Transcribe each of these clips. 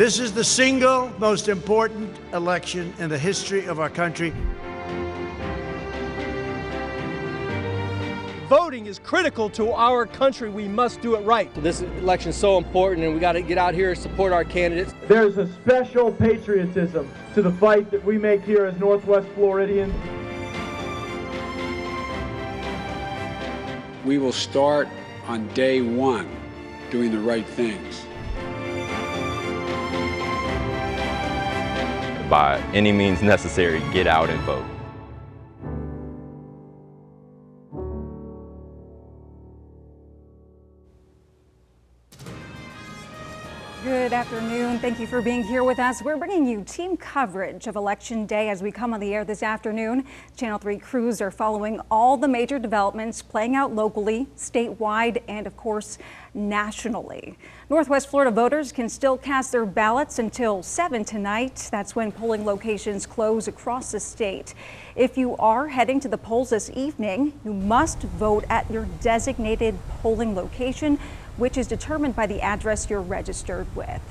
This is the single most important election in the history of our country. Voting is critical to our country. We must do it right. This election is so important, and we got to get out here and support our candidates. There's a special patriotism to the fight that we make here as Northwest Floridians. We will start on day one doing the right things. By any means necessary, get out and vote. Good afternoon. Thank you for being here with us. We're bringing you team coverage of Election Day as we come on the air this afternoon. Channel 3 crews are following all the major developments playing out locally, statewide, and of course, nationally. Northwest Florida voters can still cast their ballots until 7 tonight. That's when polling locations close across the state. If you are heading to the polls this evening, you must vote at your designated polling location, which is determined by the address you're registered with.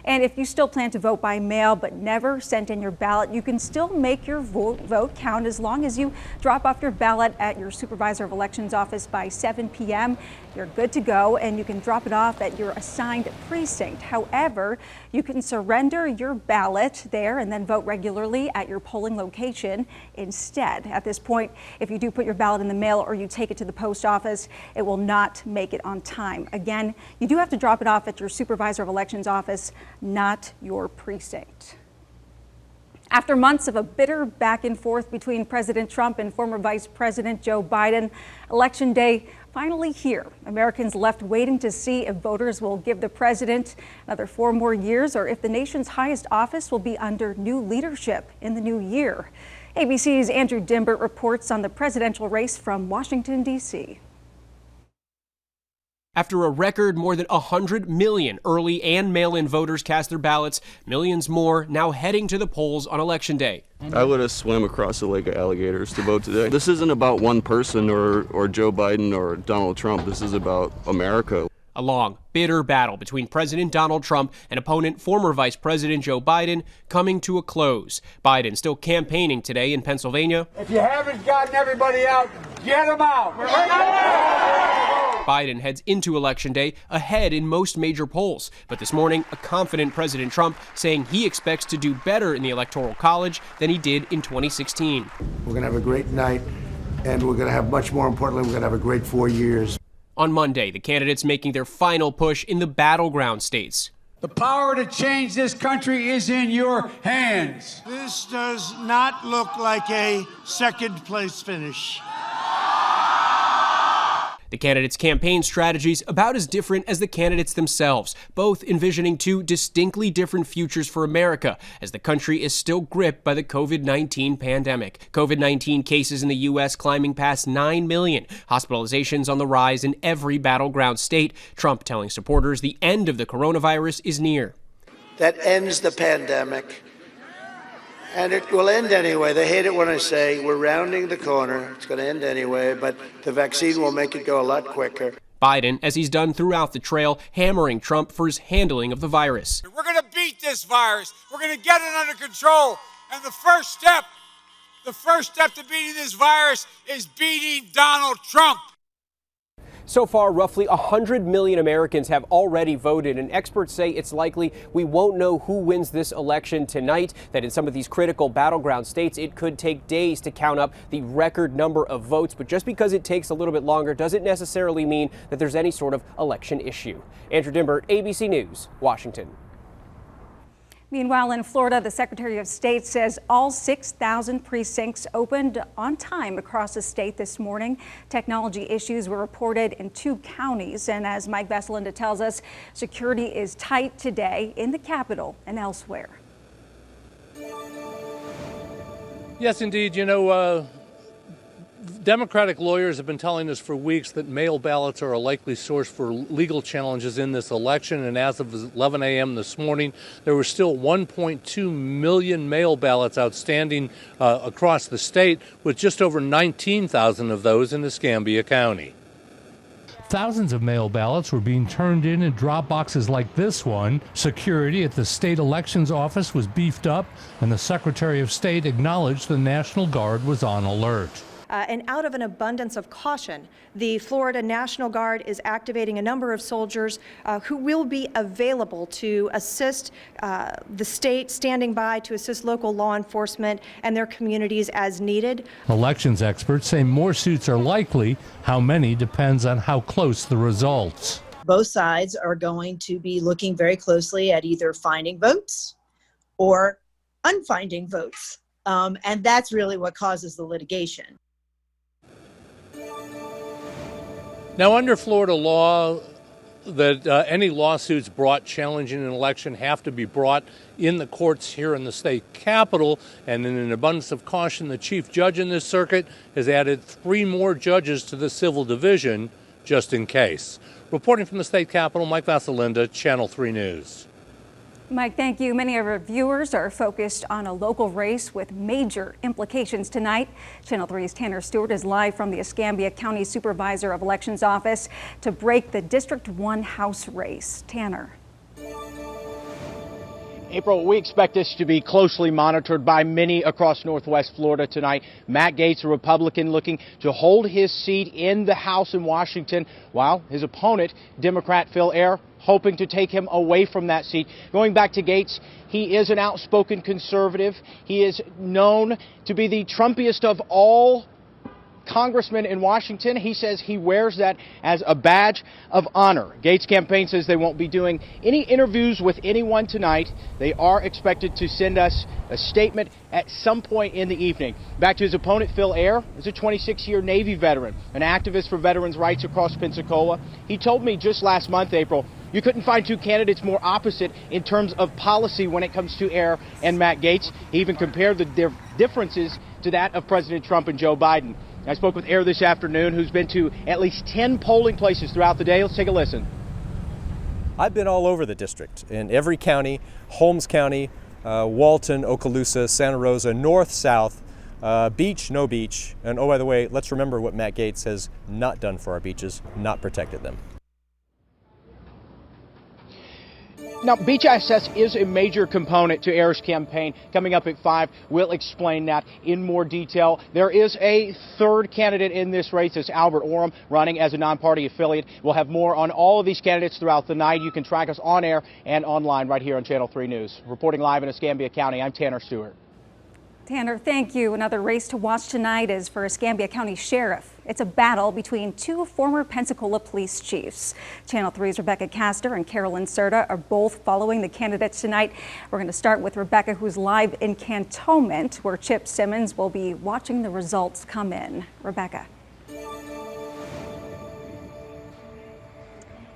And if you still plan to vote by mail but never sent in your ballot, you can still make your vote count as long as you drop off your ballot at your supervisor of elections office by 7 p.m. You're good to go, and you can drop it off at your assigned precinct. However, you can surrender your ballot there and then vote regularly at your polling location instead. At this point, if you do put your ballot in the mail or you take it to the post office, it will not make it on time. Again, you do have to drop it off at your supervisor of elections office, not your precinct. After months of a bitter back and forth between President Trump and former Vice President Joe Biden, Election Day finally here. Americans left waiting to see if voters will give the president another 4 more years or if the nation's highest office will be under new leadership in the new year. ABC's Andrew Dymburt reports on the presidential race from Washington, D.C. After a record more than 100 million early and mail-in voters cast their ballots, millions more now heading to the polls on Election Day. I would have swam across the lake of alligators to vote today. This isn't about one person or Joe Biden or Donald Trump. This is about America. A long, bitter battle between President Donald Trump and opponent former Vice President Joe Biden coming to a close. Biden still campaigning today in Pennsylvania. If you haven't gotten everybody out, get them out. Biden heads into Election Day ahead in most major polls. But this morning, a confident President Trump saying he expects to do better in the Electoral College than he did in 2016. We're going to have a great night, and we're going to have, much more importantly, we're going to have a great 4 years. On Monday, the candidates making their final push in the battleground states. The power to change this country is in your hands. This does not look like a second-place finish. The candidates' campaign strategies about as different as the candidates themselves, both envisioning 2 distinctly different futures for America as the country is still gripped by the COVID-19 pandemic. COVID-19 cases in the U.S. climbing past 9 million, hospitalizations on the rise in every battleground state. Trump telling supporters the end of the coronavirus is near. That ends the pandemic. And it will end anyway. They hate it when I say we're rounding the corner. It's going to end anyway, but the vaccine will make it go a lot quicker. Biden, as he's done throughout the trail, hammering Trump for his handling of the virus. We're going to beat this virus. We're going to get it under control. And the first step to beating this virus is beating Donald Trump. So far, roughly 100 million Americans have already voted, and experts say it's likely we won't know who wins this election tonight, that in some of these critical battleground states, it could take days to count up the record number of votes. But just because it takes a little bit longer doesn't necessarily mean that there's any sort of election issue. Andrew Dymburt, ABC News, Washington. Meanwhile, in Florida, the Secretary of State says all 6,000 precincts opened on time across the state this morning. Technology issues were reported in 2 counties. And as Mike Veselinda tells us, security is tight today in the Capitol and elsewhere. Yes, indeed. Democratic lawyers have been telling us for weeks that mail ballots are a likely source for legal challenges in this election. And as of 11 a.m. this morning, there were still 1.2 million mail ballots outstanding across the state, with just over 19,000 of those in Escambia County. Thousands of mail ballots were being turned in drop boxes like this one. Security at the state elections office was beefed up, and the Secretary of State acknowledged the National Guard was on alert. And out of an abundance of caution, the Florida National Guard is activating a number of soldiers who will be available to assist the state, standing by to assist local law enforcement and their communities as needed. Elections experts say more suits are likely. How many depends on how close the results. Both sides are going to be looking very closely at either finding votes or unfinding votes. And that's really what causes the litigation. Now, under Florida law, that any lawsuits brought challenging an election have to be brought in the courts here in the state capitol. And in an abundance of caution, the chief judge in this circuit has added 3 more judges to the civil division just in case. Reporting from the state capitol, Mike Vasalinda, Channel 3 News. Mike, thank you. Many of our viewers are focused on a local race with major implications tonight. Channel 3's Tanner Stewart is live from the Escambia County Supervisor of Elections office to break the District 1 House race. Tanner. April, we expect this to be closely monitored by many across Northwest Florida tonight. Matt Gaetz, a Republican, looking to hold his seat in the House in Washington, while his opponent, Democrat Phil Eyre, hoping to take him away from that seat. Going back to Gaetz, he is an outspoken conservative. He is known to be the Trumpiest of all congressmen in Washington. He says he wears that as a badge of honor. Gaetz' campaign says they won't be doing any interviews with anyone tonight. They are expected to send us a statement at some point in the evening. Back to his opponent, Phil Eyre, is a 26-year Navy veteran, an activist for veterans' rights across Pensacola. He told me just last month, April, you couldn't find 2 candidates more opposite in terms of policy when it comes to Eyre and Matt Gaetz. He even compared their differences to that of President Trump and Joe Biden. I spoke with Eyre this afternoon, who's been to at least 10 polling places throughout the day. Let's take a listen. I've been all over the district, in every county, Holmes County, Walton, Okaloosa, Santa Rosa, north, south, beach, no beach. And oh, by the way, let's remember what Matt Gaetz has not done for our beaches, not protected them. Now, beach access is a major component to Eyre's campaign. Coming up at 5, we'll explain that in more detail. There is a third candidate in this race. It's Albert Orem, running as a non-party affiliate. We'll have more on all of these candidates throughout the night. You can track us on air and online right here on Channel 3 News. Reporting live in Escambia County, I'm Tanner Stewart. Tanner, thank you. Another race to watch tonight is for Escambia County Sheriff. It's a battle between 2 former Pensacola police chiefs. Channel 3's Rebecca Castor and Carolyn Serta are both following the candidates tonight. We're going to start with Rebecca, who's live in Cantonment, where Chip Simmons will be watching the results come in. Rebecca.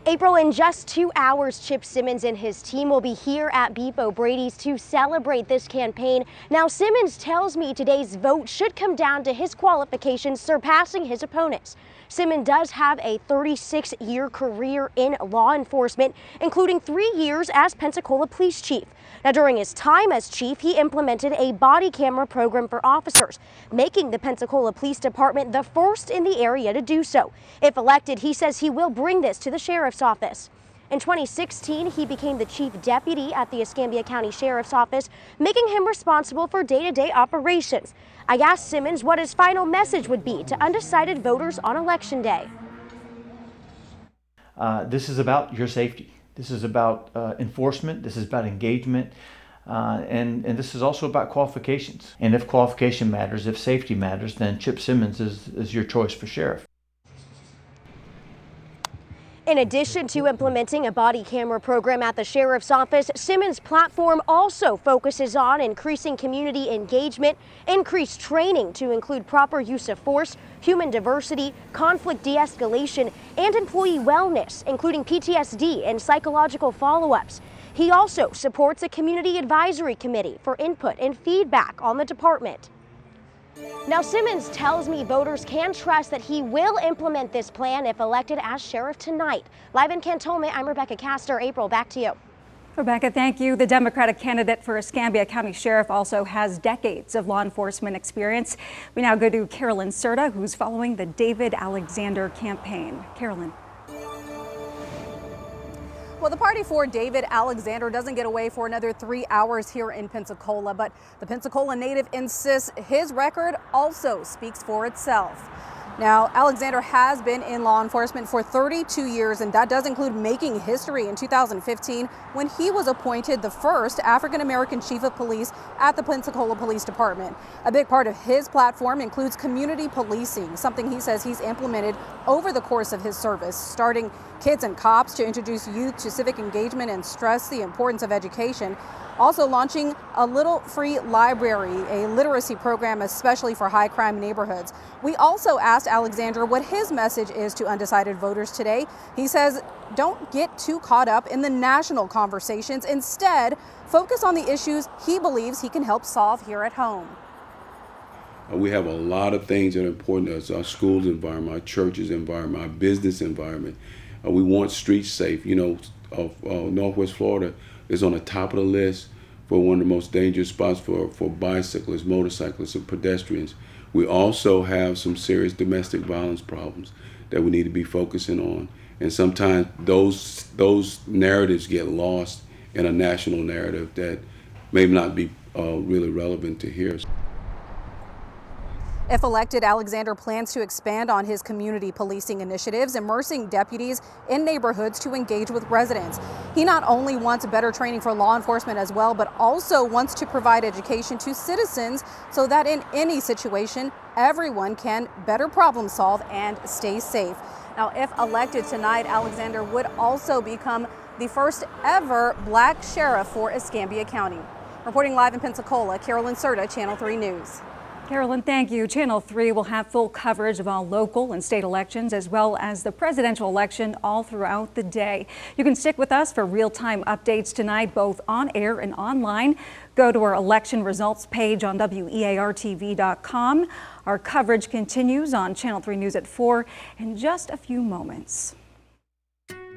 April, in just 2 hours, Chip Simmons and his team will be here at Beef O'Brady's to celebrate this campaign. Now, Simmons tells me today's vote should come down to his qualifications surpassing his opponents. Simmons does have a 36-year career in law enforcement, including 3 years as Pensacola police chief. Now, during his time as chief, he implemented a body camera program for officers, making the Pensacola Police Department the first in the area to do so. If elected, he says he will bring this to the sheriff's office. In 2016, he became the chief deputy at the Escambia County Sheriff's Office, making him responsible for day-to-day operations. I asked Simmons what his final message would be to undecided voters on Election Day. This is about your safety. This is about enforcement. This is about engagement. And this is also about qualifications. And if qualification matters, if safety matters, then Chip Simmons is your choice for sheriff. In addition to implementing a body camera program at the sheriff's office, Simmons' platform also focuses on increasing community engagement, increased training to include proper use of force, human diversity, conflict de-escalation, and employee wellness, including PTSD and psychological follow-ups. He also supports a community advisory committee for input and feedback on the department. Now, Simmons tells me voters can trust that he will implement this plan if elected as sheriff tonight. Live in Cantonment, I'm Rebecca Castor. April, back to you. Rebecca, thank you. The Democratic candidate for Escambia County Sheriff also has decades of law enforcement experience. We now go to Carolyn Serta, who's following the David Alexander campaign. Carolyn. Well, the party for David Alexander doesn't get away for another 3 hours here in Pensacola, but the Pensacola native insists his record also speaks for itself. Now, Alexander has been in law enforcement for 32 years, and that does include making history in 2015 when he was appointed the first African-American chief of police at the Pensacola Police Department. A big part of his platform includes community policing, something he says he's implemented over the course of his service, starting Kids and Cops to introduce youth to civic engagement and stress the importance of education. Also launching a Little Free Library, a literacy program especially for high crime neighborhoods. We also asked Alexander what his message is to undecided voters today. He says, don't get too caught up in the national conversations. Instead, focus on the issues he believes he can help solve here at home. We have a lot of things that are important to us: our schools environment, our churches environment, our business environment. We want streets safe. You know, Northwest Florida is on the top of the list for one of the most dangerous spots for bicyclists, motorcyclists, and pedestrians. We also have some serious domestic violence problems that we need to be focusing on. And sometimes those narratives get lost in a national narrative that may not be really relevant to here. If elected, Alexander plans to expand on his community policing initiatives, immersing deputies in neighborhoods to engage with residents. He not only wants better training for law enforcement as well, but also wants to provide education to citizens so that in any situation, everyone can better problem solve and stay safe. Now, if elected tonight, Alexander would also become the first ever black sheriff for Escambia County. Reporting live in Pensacola, Carolyn Serta, Channel 3 News. Carolyn, thank you. Channel 3 will have full coverage of all local and state elections as well as the presidential election all throughout the day. You can stick with us for real-time updates tonight, both on air and online. Go to our election results page on WEARTV.com. Our coverage continues on Channel 3 News at 4 in just a few moments.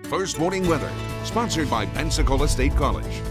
First Morning Weather, sponsored by Pensacola State College.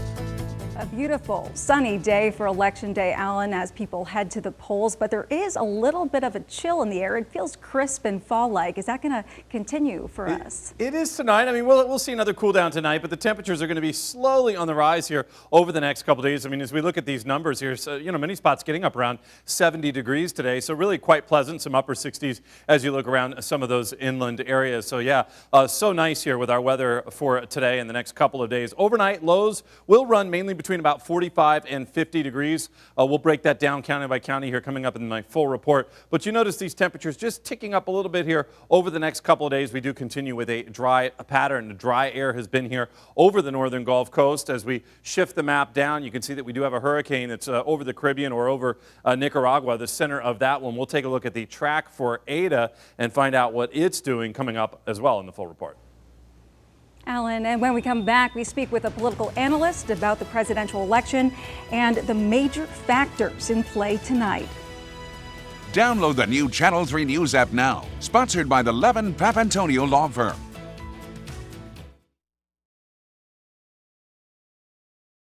A beautiful sunny day for Election Day, Alan, as people head to the polls, but there is a little bit of a chill in the air. It feels crisp and fall-like. Is that going to continue for us? It is tonight. I mean, we'll see another cool down tonight, but the temperatures are going to be slowly on the rise here over the next couple days. I mean, as we look at these numbers here, so, you know, many spots getting up around 70 degrees today, so really quite pleasant, some upper 60s as you look around some of those inland areas. So yeah, so nice here with our weather for today and the next couple of days. Overnight lows will run mainly between about 45 and 50 degrees. We'll break that down county by county here coming up in my full report. But you notice these temperatures just ticking up a little bit here over the next couple of days. We do continue with a dry pattern. The dry air has been here over the northern Gulf Coast. As we shift the map down, you can see that we do have a hurricane that's over the Caribbean or over Nicaragua, the center of that one. We'll take a look at the track for Ada and find out what it's doing coming up as well in the full report. Alan, and when we come back, we speak with a political analyst about the presidential election and the major factors in play tonight. Download the new Channel 3 News app now, sponsored by the Levin Papantonio Law Firm.